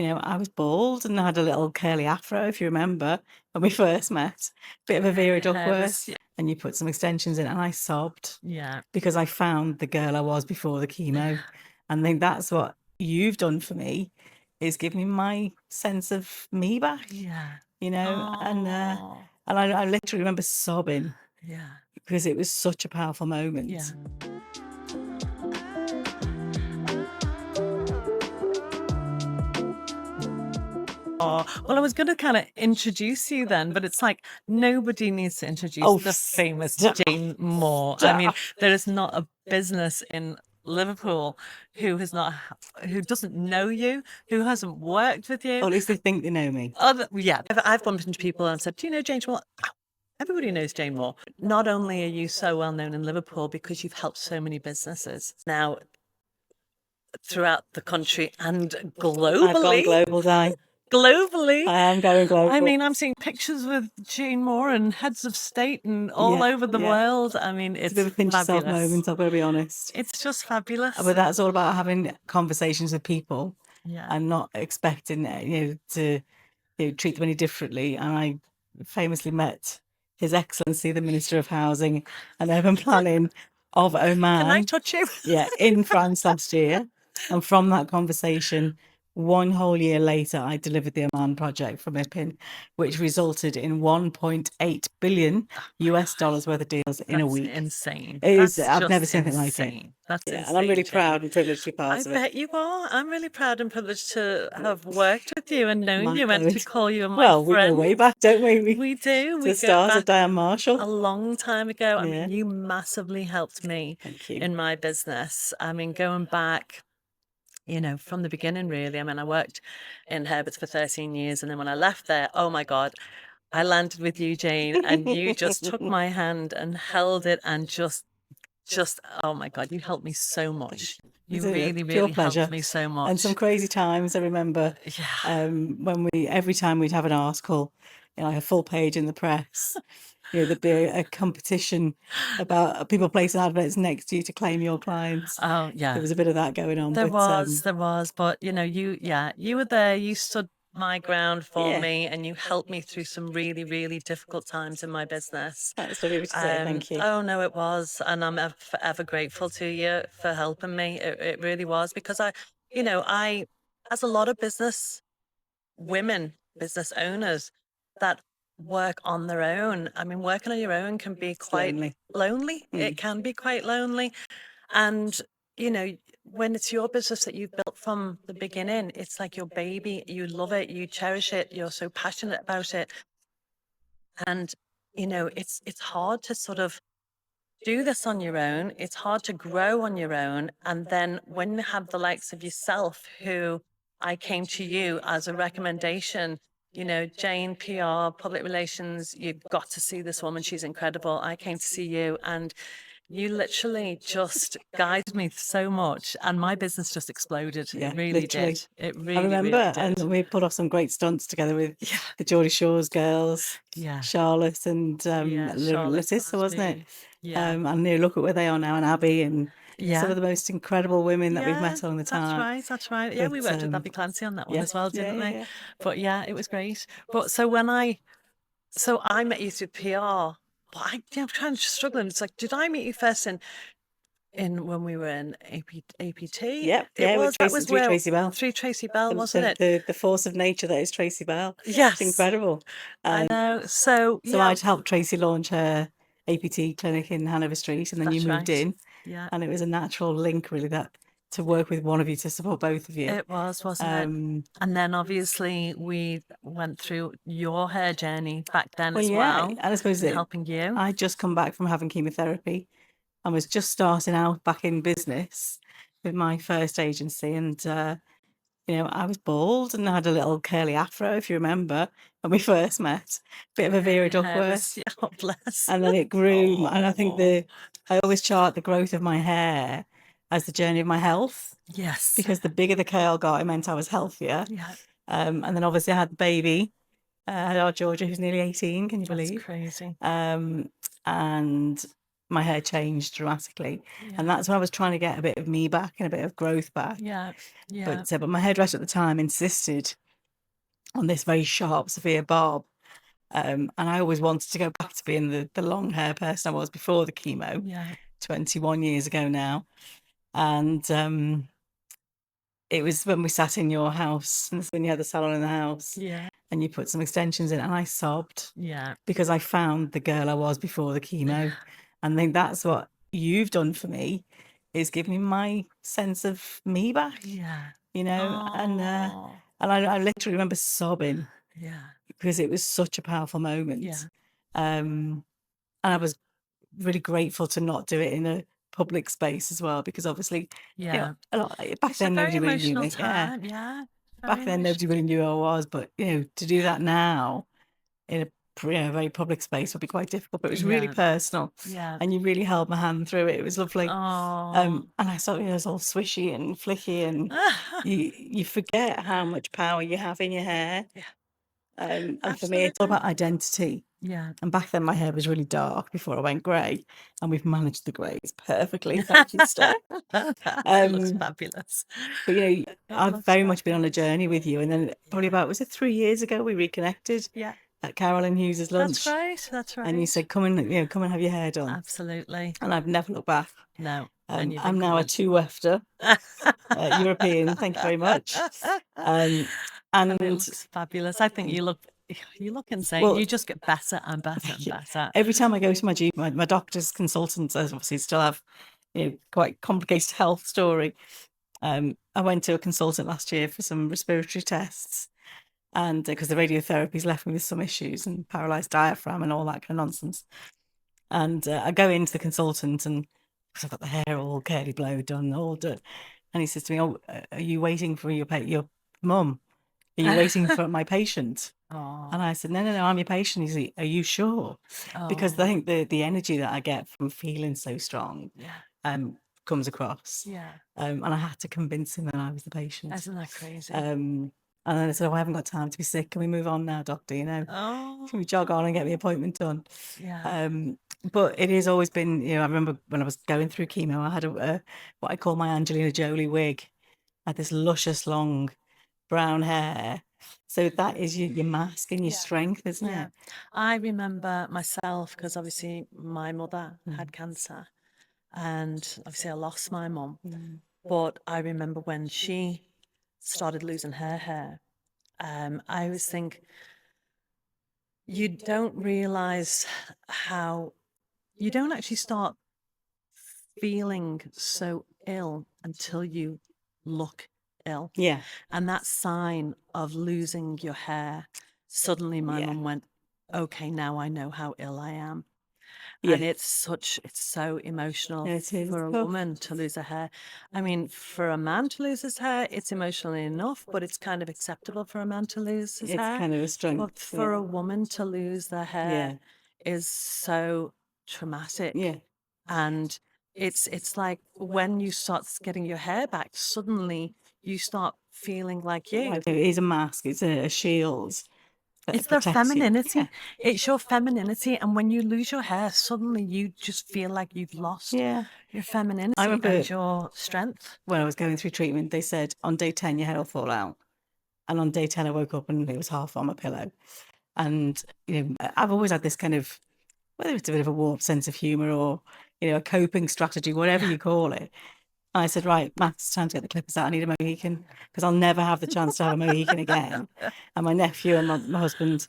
I was bald and I had a little curly afro, if you remember, when we first met. Bit of a Vera Duckworth. And you put some extensions in, and I sobbed Yeah. because I found the girl I was before the chemo. And I think that's what you've done for me, is give me my sense of me back. Yeah. And Oh, I literally remember sobbing yeah. because it was such a powerful moment. Yeah. Oh, well, I was going to kind of introduce you then, but it's like nobody needs to introduce Oh, the famous stop. Jayne Moore. I mean, there is not a business in Liverpool who doesn't know you, who hasn't worked with you. Or at least they think they know me. Yeah, I've bumped into people and said, "Do you know Jayne Moore?" Everybody knows Jayne Moore. Not only are you so well known in Liverpool because you've helped so many businesses now throughout the country and globally. I've gone global, Di. Globally. I am going global. I mean, I'm seeing pictures with Jayne Moore and heads of state and all over the world. I mean, It's a bit of a pinch yourself moment, I've got to be honest. It's just fabulous. But that's all about having conversations with people Yeah. and not expecting to treat them any differently. And I famously met His Excellency, the Minister of Housing and Urban Planning of Oman. Can I touch you? Yeah, in France last year. And from that conversation, one whole year later, I delivered the Oman project from IPIN, which resulted in $1.8 billion US dollars worth of deals in a week. Insane. It is. I've never seen anything like it. That's insane. And I'm really proud and privileged to be part of it. I bet you are. I'm really proud and privileged to have worked with you and known you and to call you my friend. We go way back, don't we? We do. The stars of Dianne Marshall. A long time ago. I mean, you massively helped me in my business. I mean, going back, from the beginning, really. I mean, I worked in Herbert's for 13 years. And then when I left there, oh my God, I landed with you, Jayne, and you just took my hand and held it and just, oh my God, you helped me so much. You really, really helped me so much. And some crazy times. I remember when every time we'd have an article, like a full page in the press, there'd be a competition about people placing adverts next to you to claim your clients. Oh, yeah. There was a bit of that going on. There was. But, you were there. You stood my ground for me and you helped me through some really, really difficult times in my business. That's lovely to say. Thank you. Oh, no, it was. And I'm forever grateful to you for helping me. It really was, because I, as a lot of business owners that work on their own. I mean, working on your own can be quite lonely. It can be quite lonely. And, when it's your business that you've built from the beginning, it's like your baby. You love it. You cherish it. You're so passionate about it. And, it's hard to sort of do this on your own. It's hard to grow on your own. And then when you have the likes of yourself, who I came to you as a recommendation, Jayne, PR, public relations, you've got to see this woman. She's incredible. I came to see you and you literally just guided me so much, and my business just exploded. Yeah, it really literally. did. It really, I remember, really did. And we pulled off some great stunts together with the Geordie Shores girls, Charlotte and Letissa, wasn't it? Yeah. And look at where they are now, and Abby and some of the most incredible women that we've met along the time. That's right. Yeah, we worked with Abby Clancy on that one as well, didn't we? Yeah. But yeah, it was great. But so I met you through PR. But I'm kind of struggling. It's like, did I meet you first in when we were in APT? Yeah, it was through Tracy Bell. Through Tracy Bell, wasn't it? The force of nature that is Tracy Bell. Yes. It's incredible. I know. So I'd helped Tracy launch her APT clinic in Hanover Street, and then you moved in. Yeah. And it was a natural link, really, to work with one of you to support both of you. It was, wasn't it? And then obviously we went through your hair journey back then as well. And I suppose helping you. I'd just come back from having chemotherapy. I was just starting out back in business with my first agency, and I was bald and I had a little curly afro, if you remember, when we first met. Bit of a Vera Duckworth. Oh, bless. And then it grew, and I think I always chart the growth of my hair as the journey of my health. Yes. Because the bigger the curl got, it meant I was healthier. Yeah. And then obviously I had the baby. I had our Georgia, who's nearly 18, can you believe? That's crazy. And my hair changed dramatically. And that's when I was trying to get a bit of me back and a bit of growth back. But my hairdresser at the time insisted on this very sharp, severe bob. And I always wanted to go back to being the long hair person I was before the chemo, 21 years ago now. And it was when we sat in your house, and when you had the salon in the house, and you put some extensions in, and I sobbed because I found the girl I was before the chemo. And I think that's what you've done for me, is give me my sense of me back, you know. And I literally remember sobbing because it was such a powerful moment. And I was really grateful to not do it in a public space as well, because obviously, you know, back then nobody really knew me. Back then nobody really knew who I was, but you know, to do that now in a very public space would be quite difficult. But it was really personal, and you really held my hand through it. It was lovely. And I thought, you know, it was all swishy and flicky, and you forget how much power you have in your hair. And for me, it's all about identity. And back then, my hair was really dark before I went grey, and we've managed the greys perfectly. Thank you, Steph. It looks fabulous. But you know, I've very much been on a journey with you, and then probably about, was it 3 years ago, we reconnected at Carolyn Hughes's lunch. That's right. And you said, come and come and have your hair done. Absolutely. And I've never looked back. No. I'm now a 2 Wefter, European. Thank you very much. And it looks fabulous. I think you look insane. Well, you just get better and better and better. Every time I go to my doctor's consultants, obviously still have, you know, quite complicated health story. I went to a consultant last year for some respiratory tests, and because the radiotherapy's left me with some issues and paralysed diaphragm and all that kind of nonsense. And I go into the consultant, and because I've got the hair all curly blow done, all done, and he says to me, "Oh, are you waiting for your mum? Are you waiting for my patient?" And I said, no, I'm your patient. He's like, "Are you sure?" Because I think the energy that I get from feeling so strong comes across. And I had to convince him that I was the patient. Isn't that crazy? And then I said, "Oh, I haven't got time to be sick. Can we move on now, doctor? You know, can we jog on and get the appointment done?" But it has always been, you know, I remember when I was going through chemo, I had what I call my Angelina Jolie wig. I had this luscious, long brown hair. So that is your mask and your strength, isn't it? I remember myself, because obviously my mother had cancer, and obviously I lost my mum. But I remember when she started losing her hair, I always think you don't realize how you don't actually start feeling so ill until you look ill. And that sign of losing your hair, suddenly my mum went, "Okay, now I know how ill I am." And it's so emotional for a woman to lose her hair. I mean, for a man to lose his hair, it's emotional enough, but it's kind of acceptable for a man to lose his hair. It's kind of a strength. But for a woman to lose their hair is so traumatic. And it's like when you start getting your hair back, suddenly you start feeling like you. It is a mask. It's a shield. It's their femininity. It's your femininity. And when you lose your hair, suddenly you just feel like you've lost your femininity and your strength. When I was going through treatment, they said on day 10 your hair will fall out. And on day 10 I woke up and it was half on my pillow. And you know, I've always had this kind of, whether it's a bit of a warped sense of humour or, you know, a coping strategy, whatever you call it. I said, "Right, Matt, it's time to get the clippers out. I need a Mohican, because I'll never have the chance to have a Mohican again." And my nephew and my husband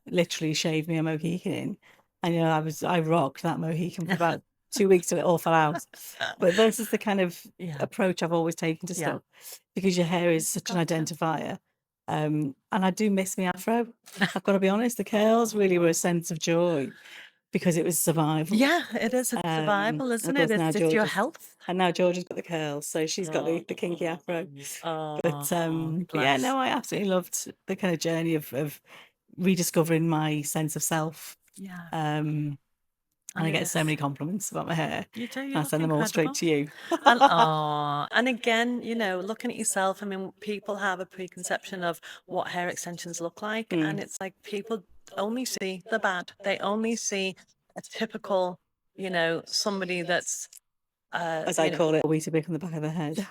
literally shaved me a Mohican in. And, you know, I rocked that Mohican for about 2 weeks till it all fell out. But this is the kind of approach I've always taken to stuff, because your hair is such an identifier. And I do miss my afro. I've got to be honest, the curls really were a sense of joy, because it was survival. It is a survival, isn't it? It's your health. And now Georgia's got the curls, so she's got the kinky afro. But yeah, no, I absolutely loved the kind of journey of rediscovering my sense of self. And I get so many compliments about my hair. You do. I send them all straight to you. And again, you know, looking at yourself, I mean, people have a preconception of what hair extensions look like, and it's like people only see the bad. They only see a typical somebody that's, As I call it, a wee too big on the back of the head.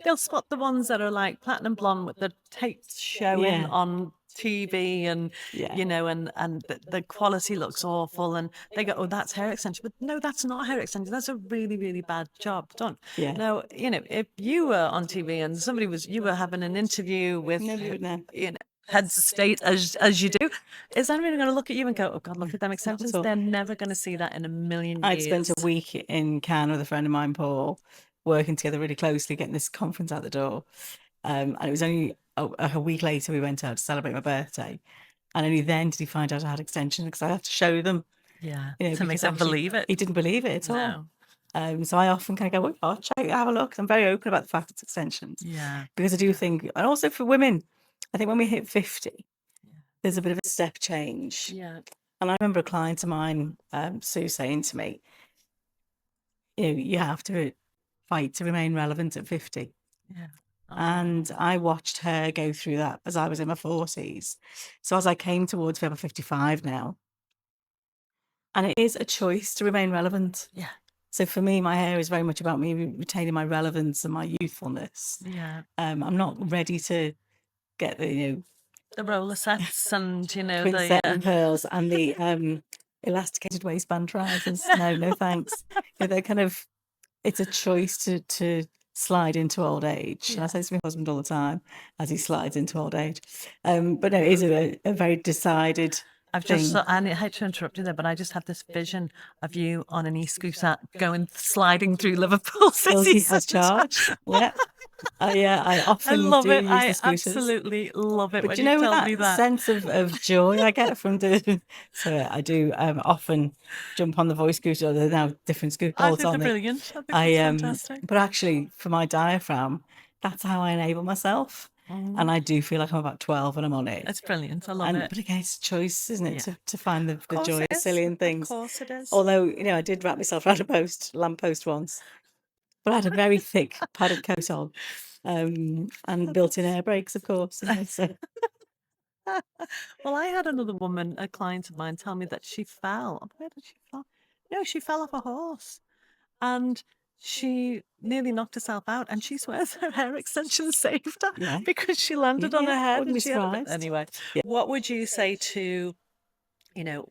they'll spot the ones that are like platinum blonde with the tapes showing on TV, and and the quality looks awful, and they go, oh, that's hair extension. But no, that's not hair extension. That's a really, really bad job done. Now, if you were on TV and you were having an interview with, nobody would know. Heads of state, as you do, is anybody going to look at you and go, oh God, look at them extensions? They're never going to see that in a million years. I'd spent a week in Cannes with a friend of mine, Paul, working together really closely, getting this conference out the door. And it was only a week later we went out to celebrate my birthday. And only then did he find out I had extensions, because I had to show them. To make them believe it. He didn't believe it at all. So I often kind of go, well, have a look. I'm very open about the fact it's extensions. Because I do think, and also for women, I think when we hit 50, there's a bit of a step change. And I remember a client of mine, Sue, saying to me, you have to fight to remain relevant at 50. And I watched her go through that as I was in my 40s. So as I came towards 55 now, and it is a choice to remain relevant. So for me, my hair is very much about me retaining my relevance and my youthfulness. I'm not ready to get the roller sets and the pearls and the elasticated waistband trousers. No thanks. They're kind of, it's a choice to slide into old age. And I say this to my husband all the time as he slides into old age. But no, it is a very decided. I've just, and I hate to interrupt you there, but I just have this vision of you on an e-scooter sliding through Liverpool city. Has charged. I often love it. use I the scooters. Absolutely love it. But when you know tell me that sense of joy I get from doing. So I do often jump on the voice scooter. There are now different scooters. I think they're brilliant. I think it's fantastic. But actually, for my diaphragm, that's how I enable myself. And I do feel like I'm about 12 when I'm on it. It's brilliant. I love it. But again, it's a choice, isn't it, to find the joy of silly and things. Of course it is. Although, I did wrap myself around a lamppost once. But I had a very thick padded coat on, and built-in air brakes, of course. So. Well, I had another woman, a client of mine, tell me that she fell. Where did she fall? No, she fell off a horse, and she nearly knocked herself out. And she swears her hair extensions saved her because she landed on her head. Wouldn't be surprised. Anyway, what would you say to,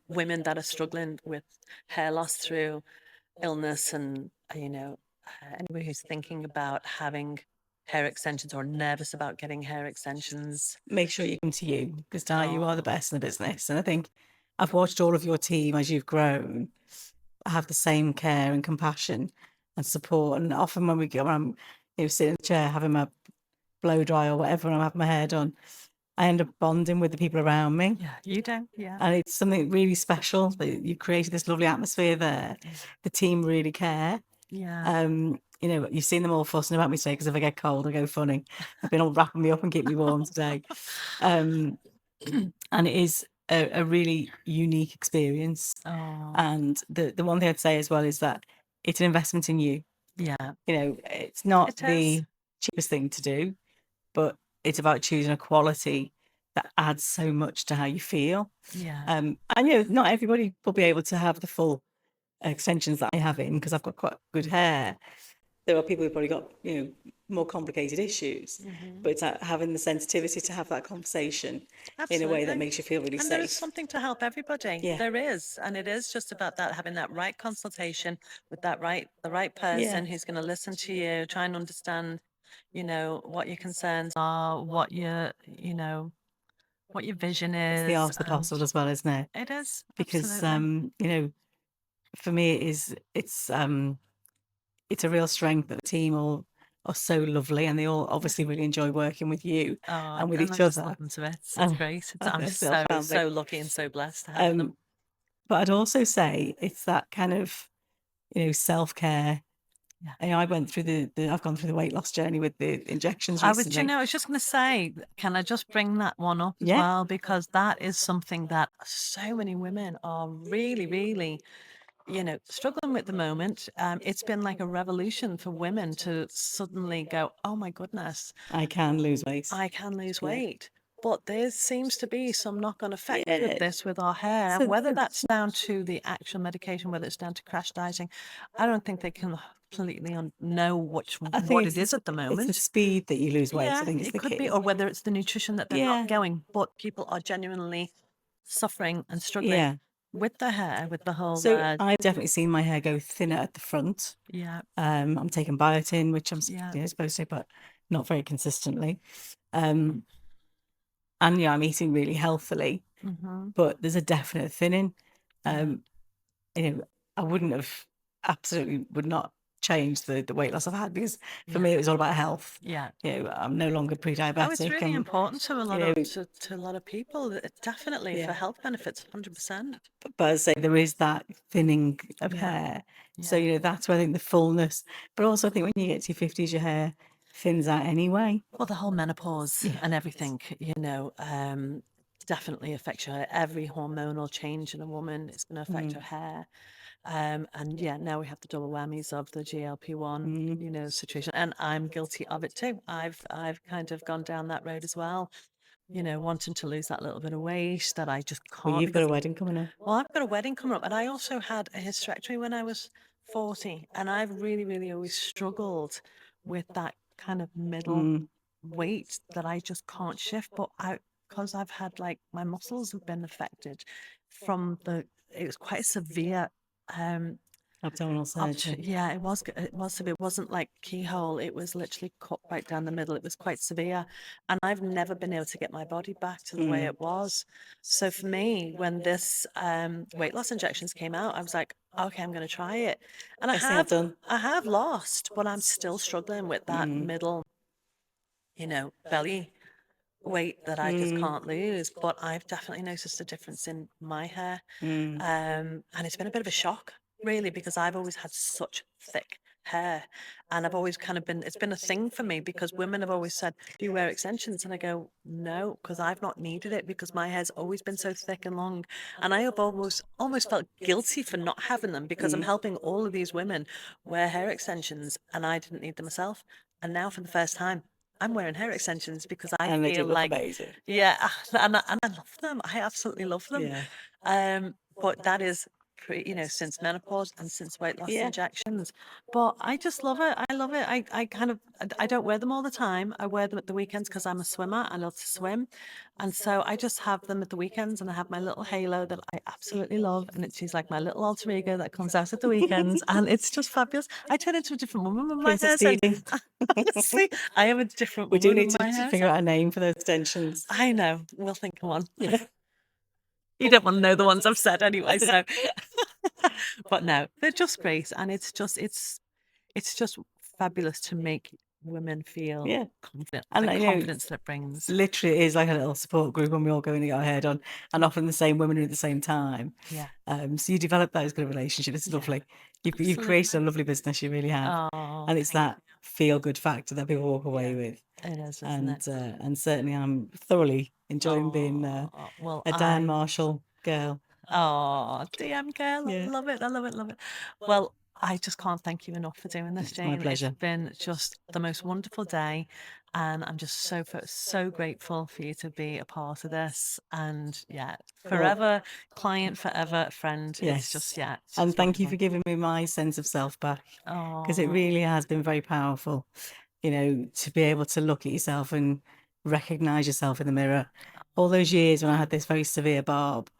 women that are struggling with hair loss through illness, and anybody who's thinking about having hair extensions or nervous about getting hair extensions? Make sure you come to you, because Di, you are the best in the business. And I think I've watched all of your team as you've grown have the same care and compassion and support. And often when we go, I'm sitting in the chair having my blow dry or whatever, and I'm having my hair done, I end up bonding with the people around me. Yeah, you do. Yeah. And it's something really special that you created this lovely atmosphere there. The team really care. Yeah. You've seen them all fussing about me today because if I get cold, I go funny. I've been all wrapping me up and keep me warm today. And it is a really unique experience. And the one thing I'd say as well is that it's an investment in you. Yeah. It's not the cheapest thing to do, but it's about choosing a quality that adds so much to how you feel. Yeah. And not everybody will be able to have the full extensions that I have in, because I've got quite good hair. There are people who've probably got more complicated issues, but it's having the sensitivity to have that conversation in a way that makes you feel really safe. And there's something to help everybody. There is, and it is just about that, having that right consultation with the right person who's going to listen to you, try and understand, what your concerns are, what your vision is. It's the art of the possible as well, isn't it? It is, because for me it's a real strength that the team all are so lovely, and they all obviously really enjoy working with you and with each other. It's great. I'm so lucky and so blessed to have them. But I'd also say it's that kind of self-care. I've gone through the weight loss journey with the injections recently. I was just going to say, can I just bring that one up as well? Because that is something that so many women are really, really, struggling with at the moment. It's been like a revolution for women to suddenly go, oh my goodness, I can lose weight. I can lose weight. But there seems to be some knock-on effect with Yeah. this with our hair. So Whether that's down to the actual medication, whether it's down to crash dieting, I don't think they can completely know what it is at the it's the moment. speed that you lose weight, I Yeah, think is it the could be, key. or whether it's the nutrition that they're Yeah. not going. But people are genuinely suffering and struggling Yeah. with the hair, with the whole. So I've definitely seen my hair go thinner at the front. Yeah, I'm taking biotin, which I'm Yeah. supposed to, but not very consistently. And yeah, I'm eating really healthily, hmm but there's a definite thinning. Yeah. You know, I absolutely would not change the weight loss I've had, because for Yeah. me it was all about health. Yeah. You know, I'm no longer pre-diabetic. Oh, it's really important to a lot you know, to a lot of people. Definitely Yeah. for health benefits, 100%. but as I say, there is that thinning of Yeah. hair. So, Yeah. that's where I think the fullness, but also I think when you get to your 50s, your hair thins out anyway. Well, the whole menopause Yeah. and everything, definitely affects your hair. Every hormonal change in a woman is going to affect her hair. And yeah, now we have the double whammies of the GLP-1, situation, and I'm guilty of it too. I've kind of gone down that road as well. Wanting to lose that little bit of weight that I just Well, can't. you've got a wedding coming up. Well, I've got a wedding coming up, and I also had a hysterectomy when I was 40, and I've really, really always struggled with that kind of middle weight that I just can't shift. But because I've had, like, my muscles have been affected from it was quite a severe Abdominal surgery. yeah, it was severe. It wasn't like keyhole. It was literally cut right down the middle. It was quite severe. And I've never been able to get my body back to the way it was. So for me, when this weight loss injections came out, I was like, okay, I'm going to try it. And Best thing I've done. I have lost, but I'm still struggling with that middle, belly weight that I just can't lose. But I've definitely noticed a difference in my hair. And it's been a bit of a shock, really, because I've always had such thick hair, and I've always kind of it's been a thing for me, because women have always said, do you wear extensions? And I go, no, because I've not needed it, because my hair's always been so thick and long. And I have almost felt guilty for not having them, because I'm helping all of these women wear hair extensions, and I didn't need them myself. And now, for the first time, I'm wearing hair extensions because I And they do feel look like, amazing. yeah, and I love them. I absolutely love them. Yeah. But that is since menopause and since weight loss Yeah. injections. But I just love it. I love it. I don't wear them all the time. I wear them at the weekends because I'm a swimmer. I love to swim. And so I just have them at the weekends, and I have my little halo that I absolutely love. And she's like my little alter ego that comes out at the weekends. And it's just fabulous. I turn into a different woman with my Princess hair. Dee. Honestly, I am a different We woman do need with my to hair. figure out a name for those extensions. I know. We'll think of one. Yeah. You don't want to know the ones I've said anyway, so. But no, they're just great, and it's just fabulous to make women feel Yeah. confident. And, The confidence that brings. literally it is like a little support group when we all go and get our hair done, and often the same women are at the same time. Yeah. So you develop those good relationships. It's lovely. You've Absolutely. created a lovely business, you really have. Oh, And it's thank that feel good factor that people walk away with. It is, isn't it? And certainly I'm thoroughly enjoying being Well, a Dianne Marshall girl. Oh, DM girl, Yeah. I love it. I love it. Love it. Well, I just can't thank you enough for doing this, It's my Jayne. pleasure. It's been just the most wonderful day, and I'm just so grateful for you to be a part of this. And yeah, forever client, forever friend. Yes. It's just it's And just thank you wonderful. for giving me my sense of self back, because it Oh, really has been very powerful, to be able to look at yourself and recognize yourself in the mirror. All those years when I had this very severe barb,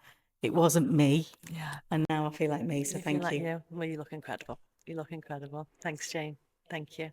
it wasn't me. yeah. And now I feel like me, so You feel thank like you. you. Well, you look incredible. You look incredible. Thanks, Jayne. Thank you.